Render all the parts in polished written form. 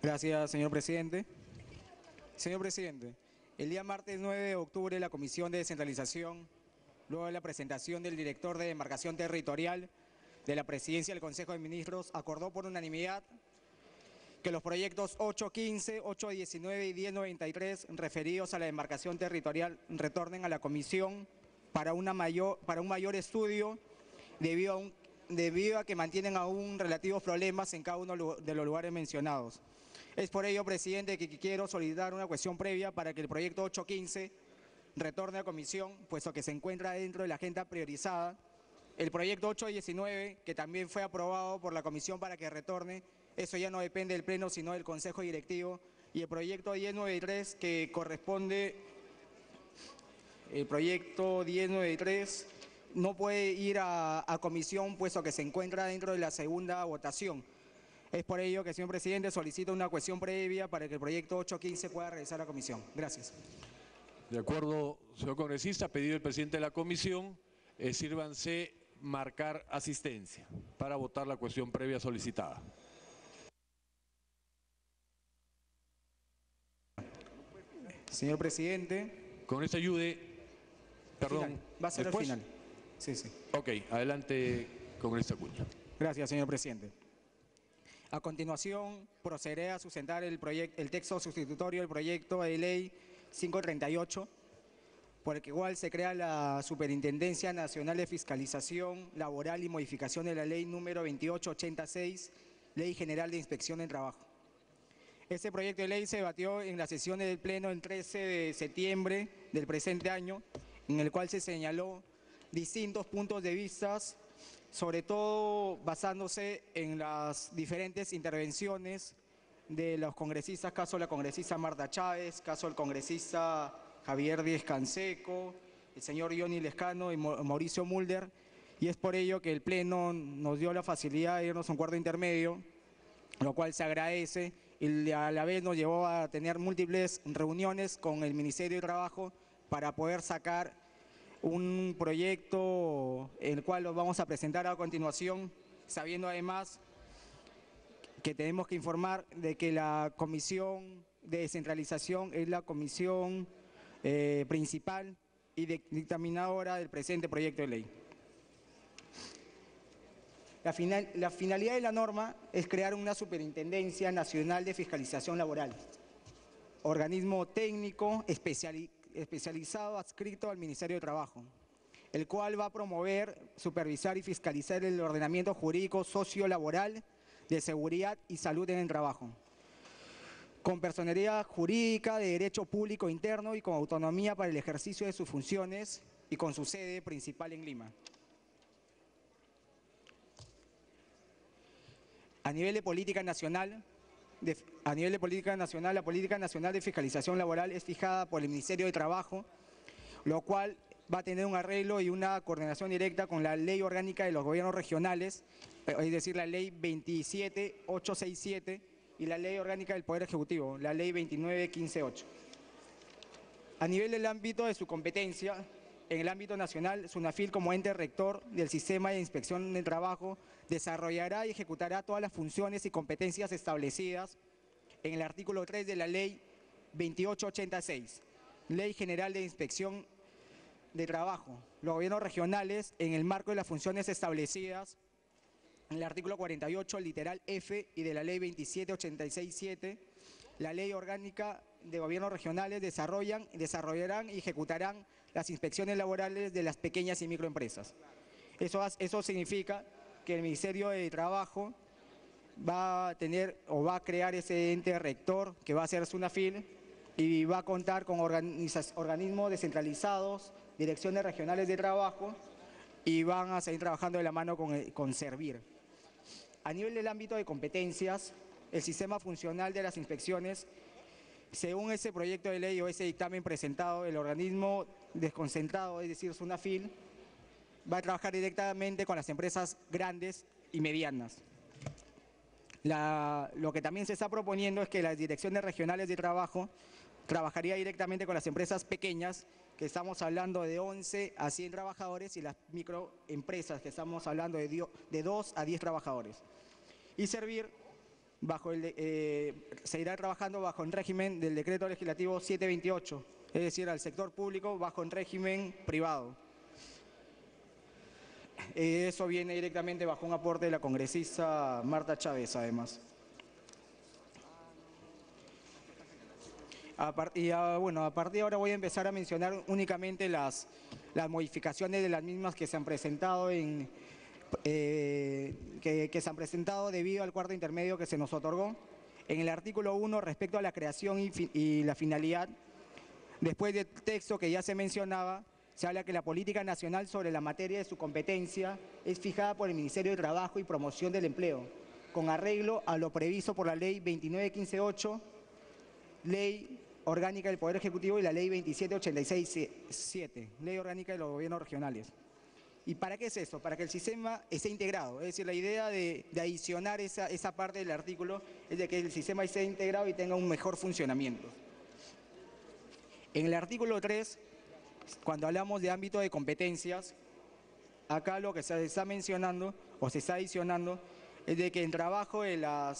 Gracias, señor presidente. Señor presidente, el día martes 9 de octubre la Comisión de Descentralización, luego de la presentación del director de demarcación territorial de la Presidencia del Consejo de Ministros, acordó por unanimidad que los proyectos 815, 819 y 1093 referidos a la demarcación territorial retornen a la Comisión para un mayor estudio debido a que mantienen aún relativos problemas en cada uno de los lugares mencionados. Es por ello, presidente, que quiero solicitar una cuestión previa para que el proyecto 815 retorne a comisión, puesto que se encuentra dentro de la agenda priorizada. El proyecto 819, que también fue aprobado por la comisión para que retorne, eso ya no depende del Pleno, sino del Consejo Directivo. Y el proyecto 1093, que corresponde, el proyecto 1093 no puede ir a comisión, puesto que se encuentra dentro de la segunda votación. Es por ello que, señor presidente, solicito una cuestión previa para que el proyecto 815 pueda regresar a comisión. Gracias. De acuerdo, señor congresista, pedido el presidente de la comisión, sírvanse marcar asistencia para votar la cuestión previa solicitada. Señor presidente. Con esta ayude, perdón. Final. Va a ser ¿después? el final. Sí, sí. Ok, adelante, congresista Acuña. Gracias, señor presidente. A continuación, procederé a sustentar el texto sustitutorio del proyecto de ley 538, por el que igual se crea la Superintendencia Nacional de Fiscalización Laboral y modificación de la ley número 2886, Ley General de Inspección del Trabajo. Este proyecto de ley se debatió en la sesión del Pleno el 13 de septiembre del presente año, en el cual se señaló distintos puntos de vista, sobre todo basándose en las diferentes intervenciones de los congresistas, caso de la congresista Marta Chávez, caso del congresista Javier Díez Canseco, el señor Johnny Lescano y Mauricio Mulder, y es por ello que el Pleno nos dio la facilidad de irnos a un acuerdo intermedio, lo cual se agradece, y a la vez nos llevó a tener múltiples reuniones con el Ministerio de Trabajo para poder sacar un proyecto el cual lo vamos a presentar a continuación, sabiendo además que tenemos que informar de que la Comisión de Descentralización es la comisión principal y dictaminadora del presente proyecto de ley. La finalidad de la norma es crear una Superintendencia Nacional de Fiscalización Laboral, organismo técnico especializado adscrito al Ministerio de Trabajo, el cual va a promover, supervisar y fiscalizar el ordenamiento jurídico sociolaboral de seguridad y salud en el trabajo, con personería jurídica de derecho público interno y con autonomía para el ejercicio de sus funciones y con su sede principal en Lima. A nivel de política nacional, la política nacional de fiscalización laboral es fijada por el Ministerio de Trabajo, lo cual va a tener un arreglo y una coordinación directa con la Ley Orgánica de los Gobiernos Regionales, es decir, la Ley 27867 y la Ley Orgánica del Poder Ejecutivo, la Ley 29158. A nivel del ámbito de su competencia, en el ámbito nacional, SUNAFIL, como ente rector del Sistema de Inspección del Trabajo, desarrollará y ejecutará todas las funciones y competencias establecidas en el artículo 3 de la Ley 2886, Ley General de Inspección de Trabajo, los gobiernos regionales en el marco de las funciones establecidas en el artículo 48, literal F, y de la Ley 27867, la Ley Orgánica de Gobiernos Regionales desarrollarán y ejecutarán las inspecciones laborales de las pequeñas y microempresas. Eso significa que el Ministerio de Trabajo va a tener o va a crear ese ente rector que va a ser SUNAFIL y va a contar con organismos descentralizados, direcciones regionales de trabajo, y van a seguir trabajando de la mano con Servir. A nivel del ámbito de competencias, el sistema funcional de las inspecciones, según ese proyecto de ley o ese dictamen presentado, el organismo desconcentrado, es decir, SUNAFIL, va a trabajar directamente con las empresas grandes y medianas. Lo que también se está proponiendo es que las direcciones regionales de trabajo trabajaría directamente con las empresas pequeñas, que estamos hablando de 11 a 100 trabajadores, y las microempresas, que estamos hablando de 2 a 10 trabajadores. Y Servir seguirá trabajando bajo el régimen del decreto legislativo 728, es decir, al sector público bajo el régimen privado. Eso viene directamente bajo un aporte de la congresista Marta Chávez, además. A partir de ahora voy a empezar a mencionar únicamente las modificaciones de las mismas que se han presentado que se han presentado debido al cuarto intermedio que se nos otorgó. En el artículo 1, respecto a la creación y la finalidad, después del texto que ya se mencionaba, se habla que la política nacional sobre la materia de su competencia es fijada por el Ministerio de Trabajo y Promoción del Empleo, con arreglo a lo previsto por la Ley 29.15.8, Ley Orgánica del Poder Ejecutivo y la Ley 27.86.7, Ley Orgánica de los Gobiernos Regionales. ¿Y para qué es eso? Para que el sistema esté integrado. Es decir, la idea de adicionar esa parte del artículo es de que el sistema esté integrado y tenga un mejor funcionamiento. En el artículo 3, cuando hablamos de ámbito de competencias, acá lo que se está mencionando o se está adicionando es de que el trabajo a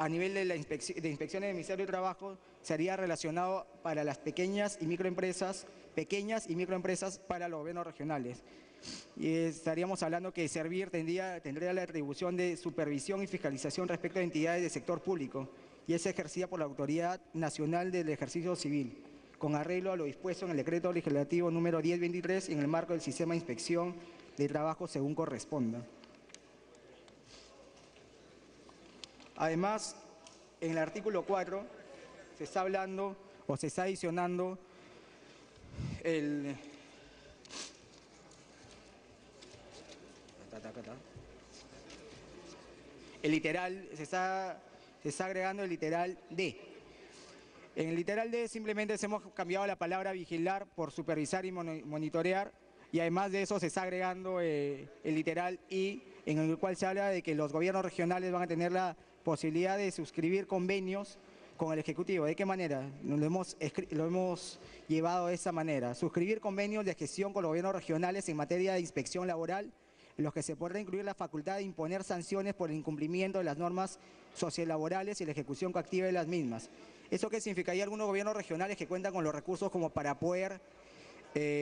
nivel de inspecciones del Ministerio de Trabajo sería relacionado para las pequeñas y microempresas para los gobiernos regionales. Y estaríamos hablando que Servir tendría la atribución de supervisión y fiscalización respecto a entidades del sector público y es ejercida por la Autoridad Nacional del Ejercicio Civil, con arreglo a lo dispuesto en el decreto legislativo número 1023 en el marco del sistema de inspección de trabajo según corresponda. Además, en el artículo 4 se está hablando o se está adicionando el literal, se está agregando el literal D. En el literal D simplemente hemos cambiado la palabra vigilar por supervisar y monitorear, y además de eso se está agregando el literal I, en el cual se habla de que los gobiernos regionales van a tener la posibilidad de suscribir convenios con el Ejecutivo. ¿De qué manera? Lo hemos llevado de esa manera. Suscribir convenios de gestión con los gobiernos regionales en materia de inspección laboral, en los que se podrá incluir la facultad de imponer sanciones por el incumplimiento de las normas sociolaborales y la ejecución coactiva de las mismas. ¿Eso qué significa? Hay algunos gobiernos regionales que cuentan con los recursos como para poder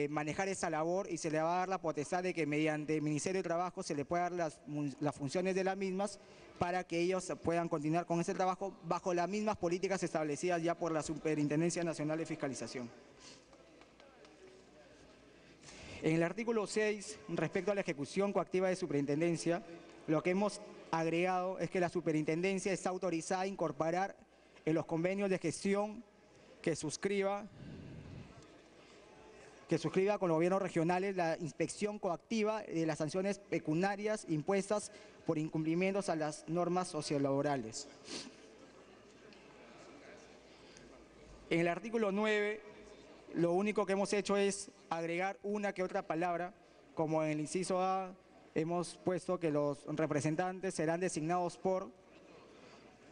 manejar esa labor, y se le va a dar la potestad de que mediante el Ministerio de Trabajo se le pueda dar las funciones de las mismas para que ellos puedan continuar con ese trabajo bajo las mismas políticas establecidas ya por la Superintendencia Nacional de Fiscalización. En el artículo 6, respecto a la ejecución coactiva de superintendencia, lo que hemos agregado es que la superintendencia está autorizada a incorporar en los convenios de gestión que suscriba con los gobiernos regionales la inspección coactiva de las sanciones pecuniarias impuestas por incumplimientos a las normas sociolaborales. En el artículo 9, lo único que hemos hecho es agregar una que otra palabra, como en el inciso A hemos puesto que los representantes serán designados por,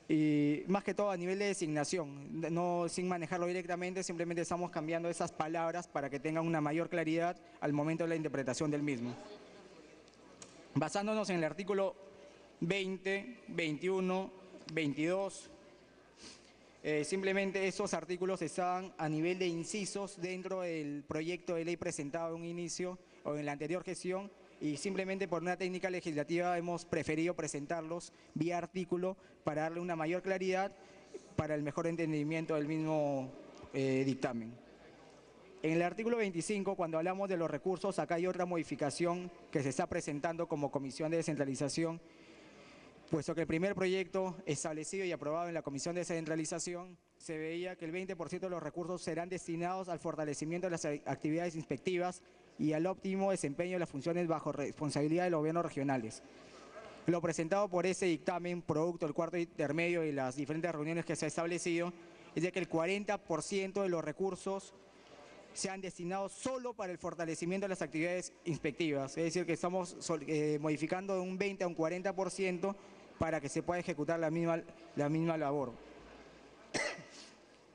y más que todo a nivel de designación, no sin manejarlo directamente, simplemente estamos cambiando esas palabras para que tengan una mayor claridad al momento de la interpretación del mismo. Basándonos en el artículo 20, 21, 22, simplemente esos artículos están a nivel de incisos dentro del proyecto de ley presentado en un inicio o en la anterior gestión, y simplemente por una técnica legislativa hemos preferido presentarlos vía artículo para darle una mayor claridad para el mejor entendimiento del mismo dictamen. En el artículo 25, cuando hablamos de los recursos, acá hay otra modificación que se está presentando como Comisión de Descentralización, puesto que el primer proyecto establecido y aprobado en la Comisión de Descentralización se veía que el 20% de los recursos serán destinados al fortalecimiento de las actividades inspectivas y al óptimo desempeño de las funciones bajo responsabilidad de los gobiernos regionales. Lo presentado por ese dictamen, producto del cuarto intermedio y las diferentes reuniones que se ha establecido, es de que el 40% de los recursos sean destinados solo para el fortalecimiento de las actividades inspectivas. Es decir, que estamos modificando de un 20 a un 40% para que se pueda ejecutar la misma labor.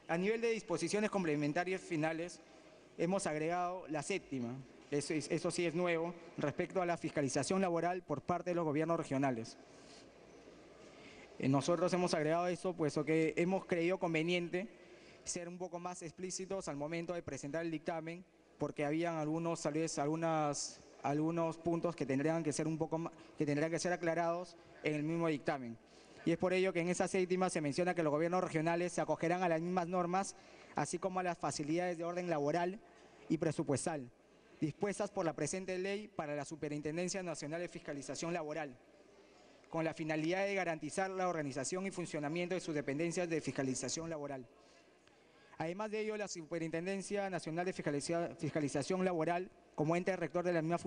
A nivel de disposiciones complementarias finales, hemos agregado la séptima, eso sí es nuevo, respecto a la fiscalización laboral por parte de los gobiernos regionales. Nosotros hemos agregado eso puesto que hemos creído conveniente ser un poco más explícitos al momento de presentar el dictamen, porque habían tal vez algunos puntos que tendrían que ser que tendrían que ser aclarados en el mismo dictamen. Y es por ello que en esa séptima se menciona que los gobiernos regionales se acogerán a las mismas normas, así como a las facilidades de orden laboral y presupuestal, dispuestas por la presente ley para la Superintendencia Nacional de Fiscalización Laboral, con la finalidad de garantizar la organización y funcionamiento de sus dependencias de fiscalización laboral. Además de ello, la Superintendencia Nacional de Fiscalización Laboral, como ente rector de la misma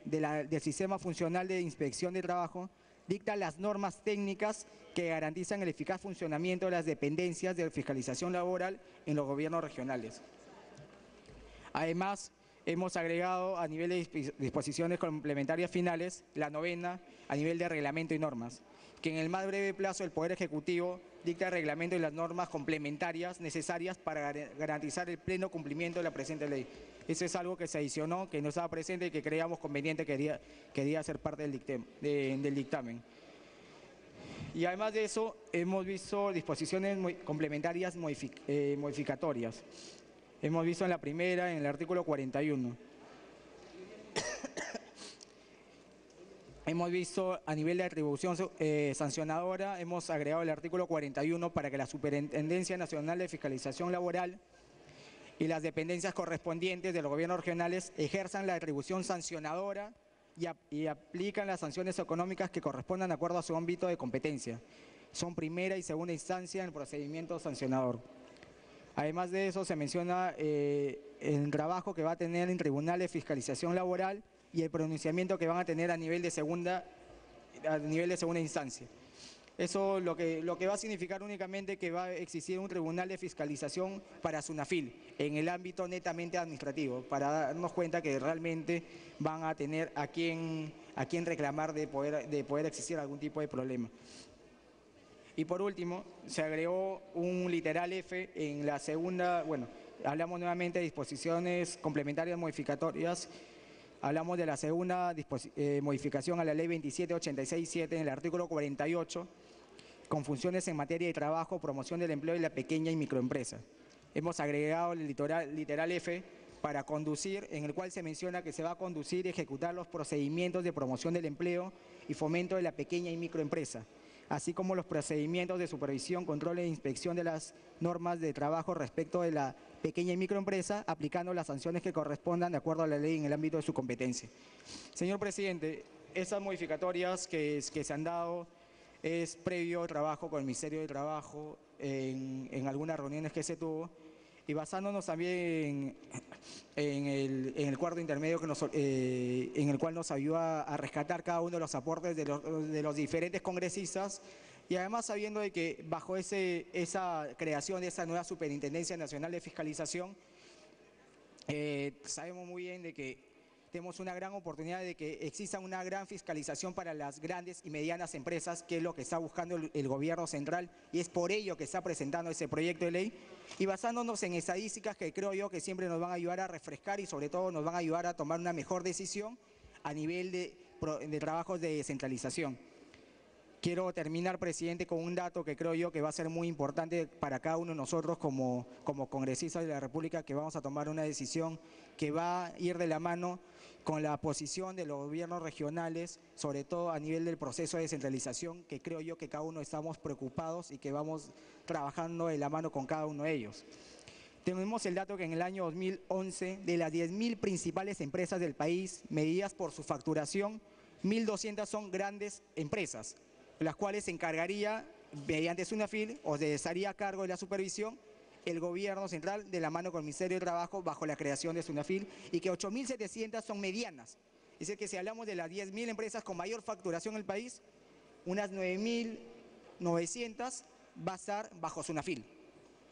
del Sistema Funcional de Inspección de Trabajo, dicta las normas técnicas que garantizan el eficaz funcionamiento de las dependencias de fiscalización laboral en los gobiernos regionales. Además, hemos agregado a nivel de disposiciones complementarias finales la novena a nivel de reglamento y normas, que en el más breve plazo el Poder Ejecutivo dicta el reglamento y las normas complementarias necesarias para garantizar el pleno cumplimiento de la presente ley. Eso es algo que se adicionó, que no estaba presente y que creíamos conveniente quería ser parte del dictamen. Y además de eso, hemos visto disposiciones complementarias modificatorias. Hemos visto en la primera, en el artículo 41. Hemos visto a nivel de atribución sancionadora, hemos agregado el artículo 41 para que la Superintendencia Nacional de Fiscalización Laboral y las dependencias correspondientes de los gobiernos regionales ejerzan la atribución sancionadora y aplican las sanciones económicas que correspondan de acuerdo a su ámbito de competencia. Son primera y segunda instancia en el procedimiento sancionador. Además de eso, se menciona el trabajo que va a tener el Tribunal de Fiscalización Laboral y el pronunciamiento que van a tener a nivel de segunda instancia. Eso lo que va a significar únicamente que va a existir un tribunal de fiscalización para SUNAFIL en el ámbito netamente administrativo, para darnos cuenta que realmente van a tener a quién reclamar de poder existir algún tipo de problema. Y por último, se agregó un literal F en la segunda, hablamos nuevamente de disposiciones complementarias modificatorias. Hablamos de la segunda modificación a la ley 2786-7 en el artículo 48, con funciones en materia de trabajo, promoción del empleo y la pequeña y microempresa. Hemos agregado el literal F para conducir, en el cual se menciona que se va a conducir y ejecutar los procedimientos de promoción del empleo y fomento de la pequeña y microempresa, así como los procedimientos de supervisión, control e inspección de las normas de trabajo respecto de la pequeña y microempresa, aplicando las sanciones que correspondan de acuerdo a la ley en el ámbito de su competencia. Señor presidente, esas modificatorias que se han dado es previo trabajo con el Ministerio de Trabajo en algunas reuniones que se tuvo, y basándonos también en el cuarto intermedio en el cual nos ayuda a rescatar cada uno de los aportes de los diferentes congresistas, y además sabiendo de que bajo esa creación de esa nueva Superintendencia Nacional de Fiscalización, sabemos muy bien de que tenemos una gran oportunidad de que exista una gran fiscalización para las grandes y medianas empresas, que es lo que está buscando el gobierno central, y es por ello que está presentando ese proyecto de ley, y basándonos en estadísticas que creo yo que siempre nos van a ayudar a refrescar y sobre todo nos van a ayudar a tomar una mejor decisión a nivel de trabajos de descentralización. Quiero terminar, presidente, con un dato que creo yo que va a ser muy importante para cada uno de nosotros como congresistas de la República, que vamos a tomar una decisión que va a ir de la mano con la posición de los gobiernos regionales, sobre todo a nivel del proceso de descentralización, que creo yo que cada uno estamos preocupados y que vamos trabajando de la mano con cada uno de ellos. Tenemos el dato que en el año 2011, de las 10.000 principales empresas del país, medidas por su facturación, 1.200 son grandes empresas, las cuales se encargaría, mediante SUNAFIL, o se estaría a cargo de la supervisión, el gobierno central de la mano con el Ministerio de Trabajo bajo la creación de SUNAFIL, y que 8.700 son medianas. Es decir, que si hablamos de las 10.000 empresas con mayor facturación en el país, unas 9.900 va a estar bajo SUNAFIL,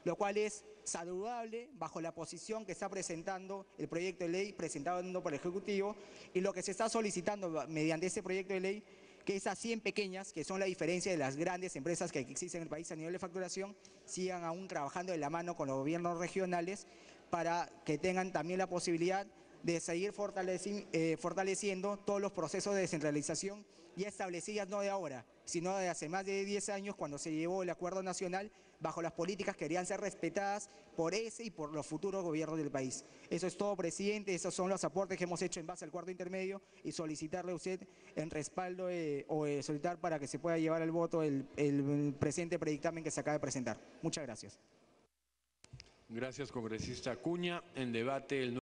lo cual es saludable bajo la posición que está presentando el proyecto de ley presentado por el Ejecutivo, y lo que se está solicitando mediante ese proyecto de ley, que esas 100 pequeñas, que son la diferencia de las grandes empresas que existen en el país a nivel de facturación, sigan aún trabajando de la mano con los gobiernos regionales para que tengan también la posibilidad de seguir fortaleciendo todos los procesos de descentralización ya establecidas no de ahora, sino de hace más de 10 años cuando se llevó el Acuerdo Nacional bajo las políticas que querían ser respetadas por ese y por los futuros gobiernos del país. Eso es todo, presidente, esos son los aportes que hemos hecho en base al cuarto intermedio y solicitarle a usted en respaldo solicitar para que se pueda llevar al voto el presente predictamen que se acaba de presentar. Muchas gracias. Gracias, congresista Acuña. En debate el